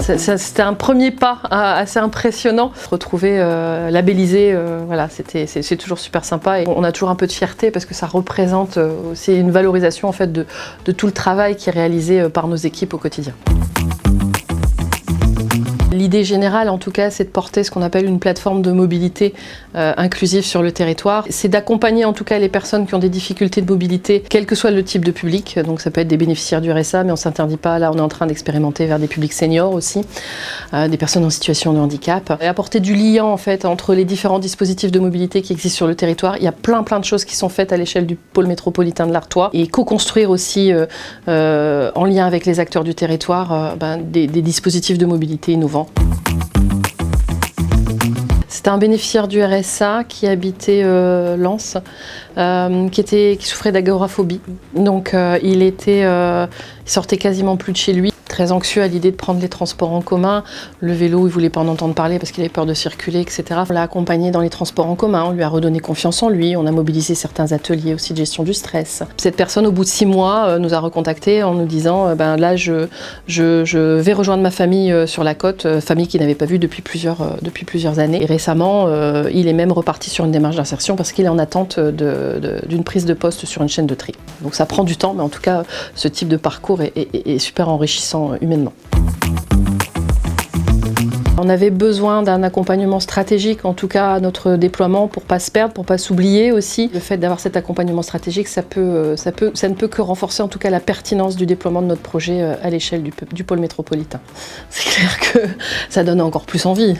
C'était un premier pas assez impressionnant. Retrouver labellisé, voilà, c'est toujours super sympa et on a toujours un peu de fierté parce que ça représente aussi une valorisation en fait, de tout le travail qui est réalisé par nos équipes au quotidien. L'idée générale, en tout cas, c'est de porter ce qu'on appelle une plateforme de mobilité inclusive sur le territoire. C'est d'accompagner en tout cas les personnes qui ont des difficultés de mobilité, quel que soit le type de public. Donc ça peut être des bénéficiaires du RSA, mais on ne s'interdit pas. Là, on est en train d'expérimenter vers des publics seniors aussi, des personnes en situation de handicap. Et apporter du lien en fait entre les différents dispositifs de mobilité qui existent sur le territoire. Il y a plein de choses qui sont faites à l'échelle du pôle métropolitain de l'Artois et co-construire aussi en lien avec les acteurs du territoire des dispositifs de mobilité innovants. C'était un bénéficiaire du RSA qui habitait Lens, qui souffrait d'agoraphobie. Donc il sortait quasiment plus de chez lui. Très anxieux à l'idée de prendre les transports en commun. Le vélo, il ne voulait pas en entendre parler parce qu'il avait peur de circuler, etc. On l'a accompagné dans les transports en commun, on lui a redonné confiance en lui, on a mobilisé certains ateliers aussi de gestion du stress. Cette personne, au bout de 6 mois, nous a recontactés en nous disant là, je vais rejoindre ma famille sur la côte, famille qu'il n'avait pas vue depuis plusieurs années. Et récemment, il est même reparti sur une démarche d'insertion parce qu'il est en attente d'une prise de poste sur une chaîne de tri. Donc ça prend du temps, mais en tout cas, ce type de parcours est super enrichissant humainement. On avait besoin d'un accompagnement stratégique, en tout cas à notre déploiement, pour ne pas se perdre, pour ne pas s'oublier aussi. Le fait d'avoir cet accompagnement stratégique, ça ne peut que renforcer en tout cas la pertinence du déploiement de notre projet à l'échelle du pôle métropolitain. C'est clair que ça donne encore plus envie.